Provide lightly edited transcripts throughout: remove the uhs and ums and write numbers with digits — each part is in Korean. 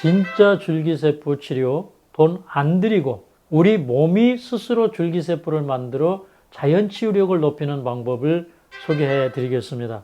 진짜 줄기세포 치료 돈 안 들이고 우리 몸이 스스로 줄기세포를 만들어 자연 치유력을 높이는 방법을 소개해 드리겠습니다.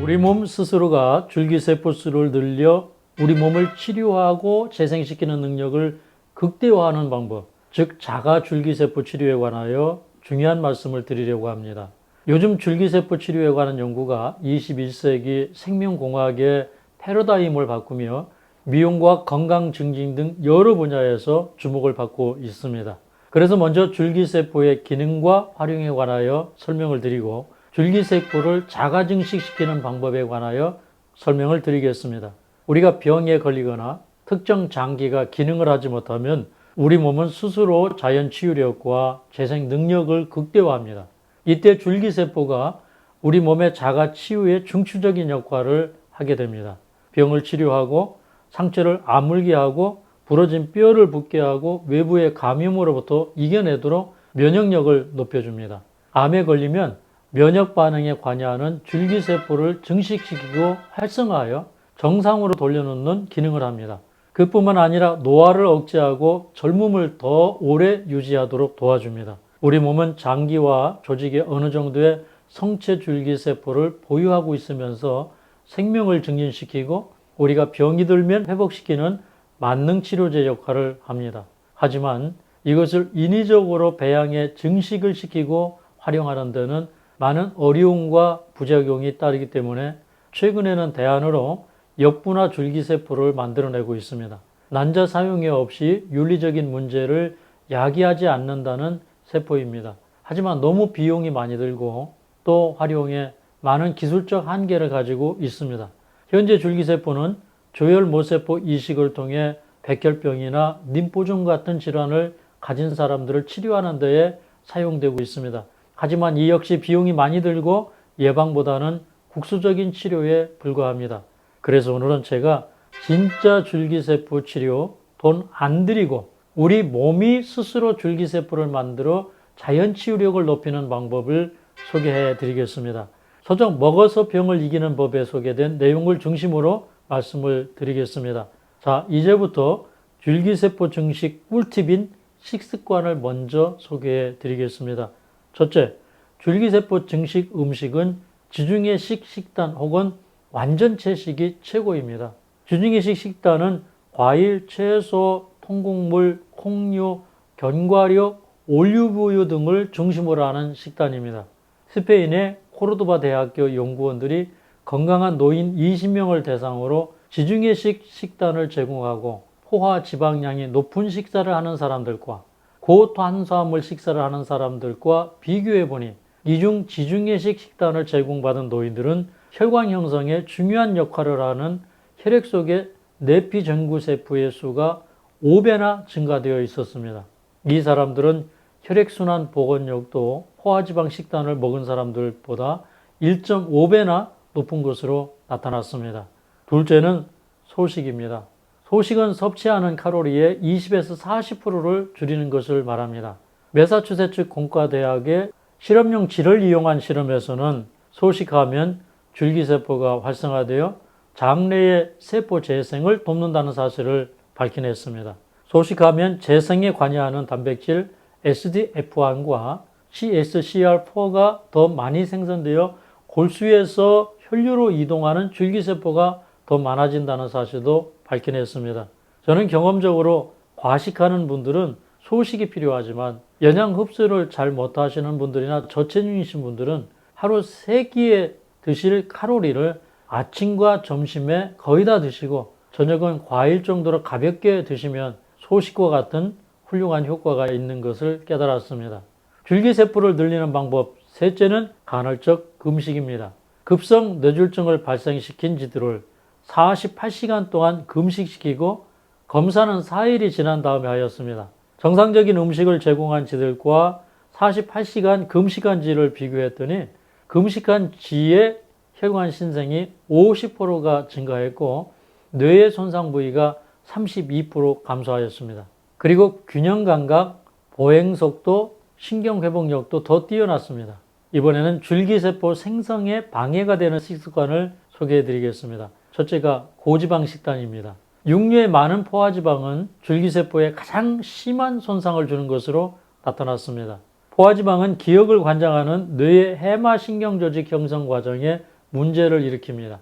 우리 몸 스스로가 줄기세포 수를 늘려 우리 몸을 치료하고 재생시키는 능력을 극대화하는 방법, 즉 자가 줄기세포 치료에 관하여 중요한 말씀을 드리려고 합니다. 요즘 줄기세포 치료에 관한 연구가 21세기 생명공학의 패러다임을 바꾸며 미용과 건강 증진 등 여러 분야에서 주목을 받고 있습니다. 그래서 먼저 줄기세포의 기능과 활용에 관하여 설명을 드리고 줄기세포를 자가 증식시키는 방법에 관하여 설명을 드리겠습니다. 우리가 병에 걸리거나 특정 장기가 기능을 하지 못하면 우리 몸은 스스로 자연 치유력과 재생 능력을 극대화합니다. 이때 줄기세포가 우리 몸의 자가 치유에 중추적인 역할을 하게 됩니다. 병을 치료하고 상처를 아물게 하고 부러진 뼈를 붓게 하고 외부의 감염으로부터 이겨내도록 면역력을 높여줍니다. 암에 걸리면 면역 반응에 관여하는 줄기세포를 증식시키고 활성화하여 정상으로 돌려놓는 기능을 합니다. 그뿐만 아니라 노화를 억제하고 젊음을 더 오래 유지하도록 도와줍니다. 우리 몸은 장기와 조직에 어느 정도의 성체 줄기세포를 보유하고 있으면서 생명을 증진시키고 우리가 병이 들면 회복시키는 만능치료제 역할을 합니다. 하지만 이것을 인위적으로 배양해 증식을 시키고 활용하는 데는 많은 어려움과 부작용이 따르기 때문에 최근에는 대안으로 역분화 줄기세포를 만들어내고 있습니다. 난자 사용이 없이 윤리적인 문제를 야기하지 않는다는 세포입니다. 하지만 너무 비용이 많이 들고 또 활용에 많은 기술적 한계를 가지고 있습니다. 현재 줄기세포는 조혈모세포 이식을 통해 백혈병이나 림포종 같은 질환을 가진 사람들을 치료하는 데에 사용되고 있습니다. 하지만 이 역시 비용이 많이 들고 예방보다는 국소적인 치료에 불과합니다. 그래서 오늘은 제가 진짜 줄기세포 치료 돈 안 들이고 우리 몸이 스스로 줄기세포를 만들어 자연 치유력을 높이는 방법을 소개해 드리겠습니다. 소정 먹어서 병을 이기는 법에 소개된 내용을 중심으로 말씀을 드리겠습니다. 자, 이제부터 줄기세포 증식 꿀팁인 식습관을 먼저 소개해 드리겠습니다. 첫째, 줄기세포 증식 음식은 지중해식 식단 혹은 완전체식이 최고입니다. 지중해식 식단은 과일, 채소, 통곡물, 콩류, 견과류, 올리브유 등을 중심으로 하는 식단입니다. 스페인의 코르도바 대학교 연구원들이 건강한 노인 20명을 대상으로 지중해식 식단을 제공하고 포화 지방량이 높은 식사를 하는 사람들과 고탄수화물 식사를 하는 사람들과 비교해보니 이중 지중해식 식단을 제공받은 노인들은 혈관 형성에 중요한 역할을 하는 혈액 속의 내피전구세포의 수가 5배나 증가되어 있었습니다. 이 사람들은 혈액순환 복원력도 포화지방 식단을 먹은 사람들보다 1.5배나 높은 것으로 나타났습니다. 둘째는 소식입니다. 소식은 섭취하는 칼로리의 20에서 40%를 줄이는 것을 말합니다. 매사추세츠 공과대학의 실험용 쥐를 이용한 실험에서는 소식하면 줄기세포가 활성화되어 장내의 세포 재생을 돕는다는 사실을 밝혀냈습니다. 소식하면 재생에 관여하는 단백질 SDF1과 CSCR4가 더 많이 생성되어 골수에서 혈류로 이동하는 줄기세포가 더 많아진다는 사실도 밝혀냈습니다. 저는 경험적으로 과식하는 분들은 소식이 필요하지만 영양 흡수를 잘 못하시는 분들이나 저체중이신 분들은 하루 3끼에 드실 칼로리를 아침과 점심에 거의 다 드시고 저녁은 과일 정도로 가볍게 드시면 소식과 같은 훌륭한 효과가 있는 것을 깨달았습니다. 줄기세포를 늘리는 방법 셋째는 간헐적 금식입니다. 급성 뇌졸중을 발생시킨 지들을 48시간 동안 금식시키고 검사는 4일이 지난 다음에 하였습니다. 정상적인 음식을 제공한 지들과 48시간 금식한 지를 비교했더니 금식한 지의 혈관 신생이 50%가 증가했고 뇌의 손상 부위가 32% 감소하였습니다. 그리고 균형 감각, 보행 속도, 신경 회복력도 더 뛰어났습니다. 이번에는 줄기세포 생성에 방해가 되는 식습관을 소개해 드리겠습니다. 첫째가 고지방 식단입니다. 육류의 많은 포화지방은 줄기세포에 가장 심한 손상을 주는 것으로 나타났습니다. 포화지방은 기억을 관장하는 뇌의 해마신경조직 형성 과정에 문제를 일으킵니다.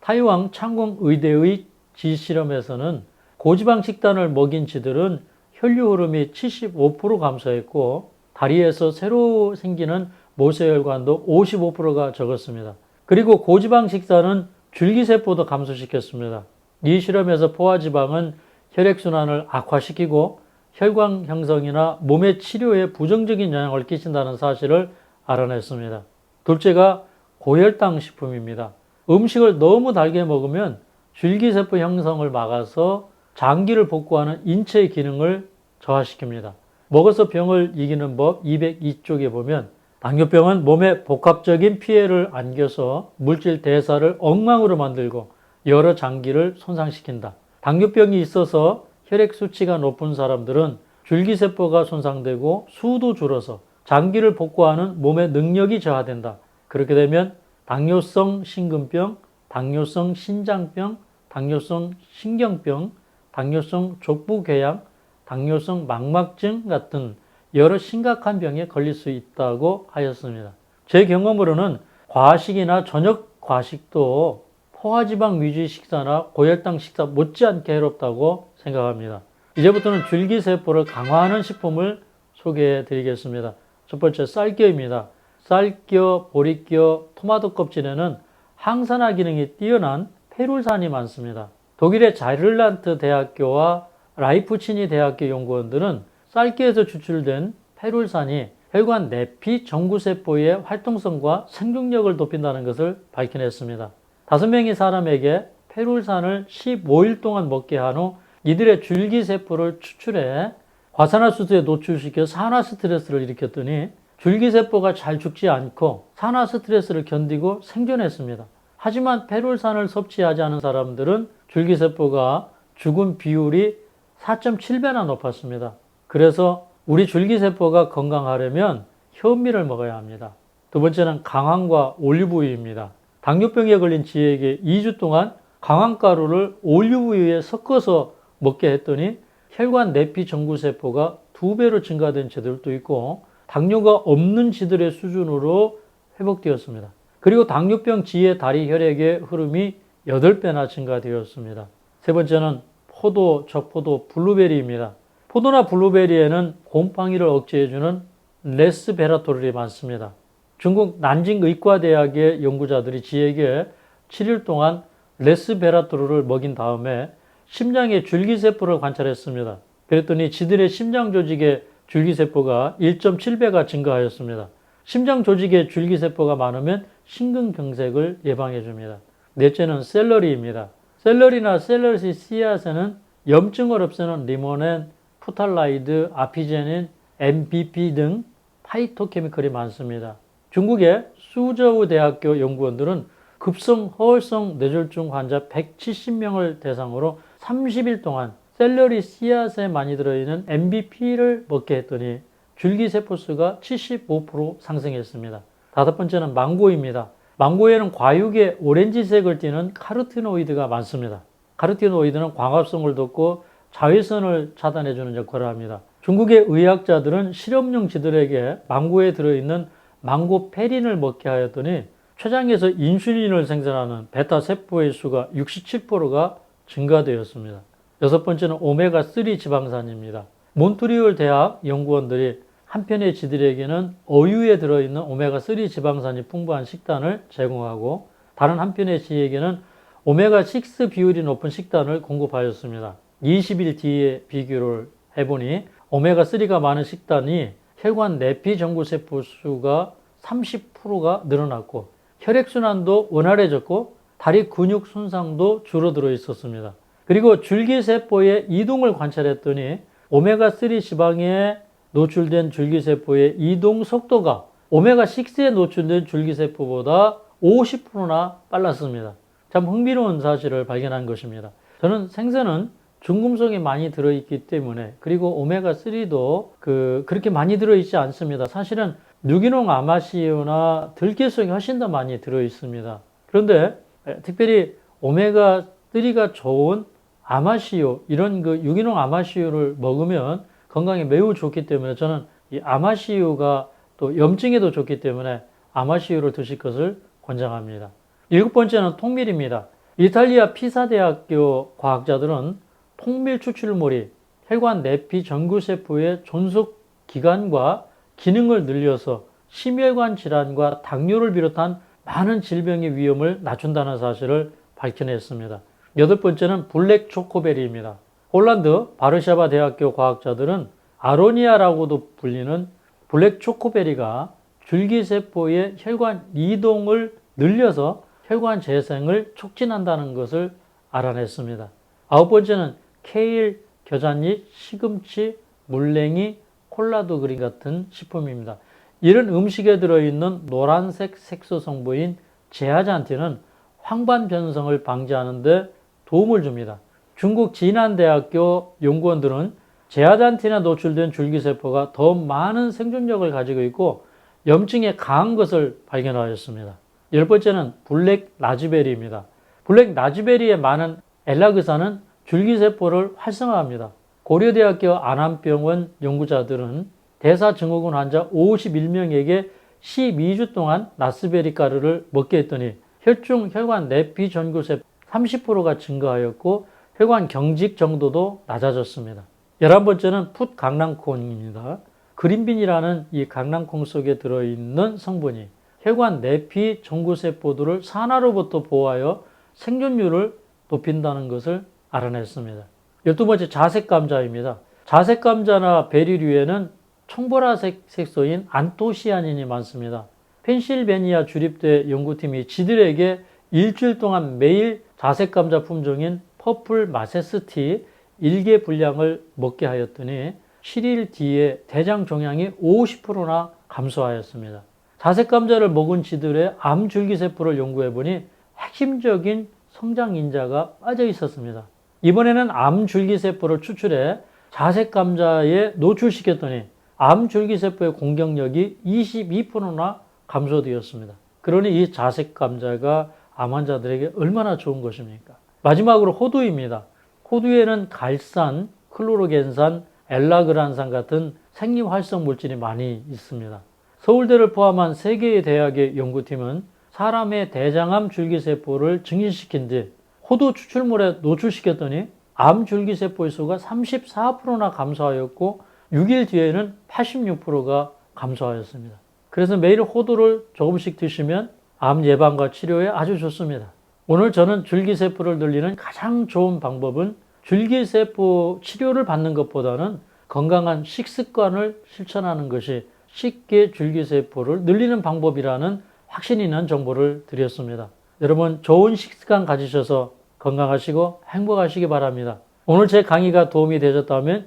타이완 창공의대의 지실험에서는 고지방 식단을 먹인 쥐들은 혈류 흐름이 75% 감소했고 다리에서 새로 생기는 모세혈관도 55%가 적었습니다. 그리고 고지방 식단은 줄기세포도 감소시켰습니다. 이 실험에서 포화지방은 혈액순환을 악화시키고 혈관 형성이나 몸의 치료에 부정적인 영향을 끼친다는 사실을 알아냈습니다. 둘째가 고혈당 식품입니다. 음식을 너무 달게 먹으면 줄기세포 형성을 막아서 장기를 복구하는 인체의 기능을 저하시킵니다. 먹어서 병을 이기는 법 202쪽에 보면 당뇨병은 몸에 복합적인 피해를 안겨서 물질 대사를 엉망으로 만들고 여러 장기를 손상시킨다. 당뇨병이 있어서 혈액 수치가 높은 사람들은 줄기세포가 손상되고 수도 줄어서 장기를 복구하는 몸의 능력이 저하된다. 그렇게 되면 당뇨성 심근병, 당뇨성 신장병, 당뇨성 신경병, 당뇨성 족부궤양, 당뇨성 망막증 같은 여러 심각한 병에 걸릴 수 있다고 하였습니다. 제 경험으로는 과식이나 저녁 과식도 포화지방 위주의 식사나 고혈당 식사 못지않게 해롭다고 생각합니다. 이제부터는 줄기세포를 강화하는 식품을 소개해 드리겠습니다. 첫 번째 쌀겨입니다. 쌀겨, 보리겨, 토마토 껍질에는 항산화 기능이 뛰어난 페룰산이 많습니다. 독일의 자를란트 대학교와 라이프치니 대학교 연구원들은 쌀겨에서 추출된 페룰산이 혈관 내피 정구세포의 활동성과 생존력을 높인다는 것을 밝혀냈습니다. 5명의 사람에게 페룰산을 15일 동안 먹게 한 후 이들의 줄기세포를 추출해 과산화수소에 노출시켜 산화 스트레스를 일으켰더니 줄기세포가 잘 죽지 않고 산화 스트레스를 견디고 생존했습니다. 하지만 페룰산을 섭취하지 않은 사람들은 줄기세포가 죽은 비율이 4.7배나 높았습니다. 그래서 우리 줄기세포가 건강하려면 현미를 먹어야 합니다. 두 번째는 강황과 올리브유입니다. 당뇨병에 걸린 쥐에게 2주 동안 강황가루를 올리브유에 섞어서 먹게 했더니 혈관 내피 정구세포가 2배로 증가된 쥐들도 있고 당뇨가 없는 쥐들의 수준으로 회복되었습니다. 그리고 당뇨병 쥐의 다리 혈액의 흐름이 8배나 증가되었습니다. 세 번째는 포도, 적포도, 블루베리입니다. 포도나 블루베리에는 곰팡이를 억제해주는 레스베라토롤이 많습니다. 중국 난징 의과대학의 연구자들이 쥐에게 7일 동안 레스베라토롤을 먹인 다음에 심장의 줄기세포를 관찰했습니다. 그랬더니 쥐들의 심장 조직의 줄기세포가 1.7배가 증가하였습니다. 심장 조직에 줄기세포가 많으면 심근경색을 예방해 줍니다. 넷째는 샐러리입니다. 샐러리나 샐러리 씨앗에는 염증을 없애는 리모넨, 푸탈라이드, 아피제닌, MBP 등 파이토케미컬이 많습니다. 중국의 수저우 대학교 연구원들은 급성 허혈성 뇌졸중 환자 170명을 대상으로 30일 동안 샐러리 씨앗에 많이 들어있는 MBP를 먹게 했더니 줄기세포 수가 75% 상승했습니다. 다섯 번째는 망고입니다. 망고에는 과육에 오렌지색을 띠는 카로티노이드가 많습니다. 카로티노이드는 광합성을 돋고 자외선을 차단해주는 역할을 합니다. 중국의 의학자들은 실험용 쥐들에게 망고에 들어있는 망고페린을 먹게 하였더니 췌장에서 인슐린을 생산하는 베타세포의 수가 67%가 증가되었습니다. 여섯 번째는 오메가3 지방산입니다. 몬트리올 대학 연구원들이 한편의 쥐들에게는 어유에 들어있는 오메가3 지방산이 풍부한 식단을 제공하고 다른 한편의 쥐에게는 오메가6 비율이 높은 식단을 공급하였습니다. 20일 뒤에 비교를 해보니 오메가3가 많은 식단이 혈관 내피 정구세포 수가 30%가 늘어났고 혈액순환도 원활해졌고 다리 근육 손상도 줄어들어 있었습니다. 그리고 줄기세포의 이동을 관찰했더니 오메가3 지방에 노출된 줄기세포의 이동 속도가 오메가6에 노출된 줄기세포보다 50%나 빨랐습니다. 참 흥미로운 사실을 발견한 것입니다. 저는 생선은 중금속이 많이 들어있기 때문에 그리고 오메가3도 그렇게 많이 들어있지 않습니다. 사실은 유기농 아마씨유나 들깨 속에 훨씬 더 많이 들어있습니다. 그런데 특별히 오메가3가 좋은 아마시유, 이런 그 유기농 아마시유를 먹으면 건강에 매우 좋기 때문에 저는 이 아마시유가 또 염증에도 좋기 때문에 아마시유를 드실 것을 권장합니다. 7번째는 통밀입니다. 이탈리아 피사 대학교 과학자들은 통밀 추출물이 혈관 내피 전구세포의 존속 기간과 기능을 늘려서 심혈관 질환과 당뇨를 비롯한 많은 질병의 위험을 낮춘다는 사실을 밝혀냈습니다. 8번째는 블랙 초코베리입니다. 홀란드 바르샤바 대학교 과학자들은 아로니아라고도 불리는 블랙 초코베리가 줄기세포의 혈관 이동을 늘려서 혈관 재생을 촉진한다는 것을 알아냈습니다. 9번째는 케일, 겨자잎, 시금치, 물냉이, 콜라도 그린 같은 식품입니다. 이런 음식에 들어있는 노란색 색소 성분인 제아잔틴은 황반 변성을 방지하는 데 도움을 줍니다. 중국 진안대학교 연구원들은 제아잔틴에 노출된 줄기세포가 더 많은 생존력을 가지고 있고 염증에 강한 것을 발견하였습니다. 10번째는 블랙 라즈베리입니다. 블랙 라즈베리에 많은 엘라그산은 줄기세포를 활성화합니다. 고려대학교 안암병원 연구자들은 대사증후군 환자 51명에게 12주 동안 라스베리 가루를 먹게 했더니 혈중 혈관 내피 전구세포 30%가 증가하였고 혈관 경직 정도도 낮아졌습니다. 11번째는 풋 강낭콩입니다. 그린빈이라는 이 강낭콩 속에 들어있는 성분이 혈관 내피 전구세포들을 산화로부터 보호하여 생존율을 높인다는 것을 알아냈습니다. 12번째 자색감자입니다. 자색감자나 베리류에는 청보라색 색소인 안토시아닌이 많습니다. 펜실베니아 주립대 연구팀이 지들에게 일주일 동안 매일 자색감자 품종인 퍼플 마세스티 1개 분량을 먹게 하였더니 7일 뒤에 대장 종양이 50%나 감소하였습니다. 자색감자를 먹은 지들의 암줄기세포를 연구해보니 핵심적인 성장인자가 빠져 있었습니다. 이번에는 암줄기세포를 추출해 자색감자에 노출시켰더니 암줄기세포의 공격력이 22%나 감소되었습니다. 그러니 이 자색감자가 암 환자들에게 얼마나 좋은 것입니까? 마지막으로 호두입니다. 호두에는 갈산, 클로로겐산, 엘라그란산 같은 생리활성 물질이 많이 있습니다. 서울대를 포함한 3개의 대학의 연구팀은 사람의 대장암 줄기세포를 증식시킨 뒤 호두 추출물에 노출시켰더니 암 줄기세포의 수가 34%나 감소하였고 6일 뒤에는 86%가 감소하였습니다. 그래서 매일 호두를 조금씩 드시면 암 예방과 치료에 아주 좋습니다. 오늘 저는 줄기세포를 늘리는 가장 좋은 방법은 줄기세포 치료를 받는 것보다는 건강한 식습관을 실천하는 것이 쉽게 줄기세포를 늘리는 방법이라는 확신 있는 정보를 드렸습니다. 여러분 좋은 식습관 가지셔서 건강하시고 행복하시기 바랍니다. 오늘 제 강의가 도움이 되셨다면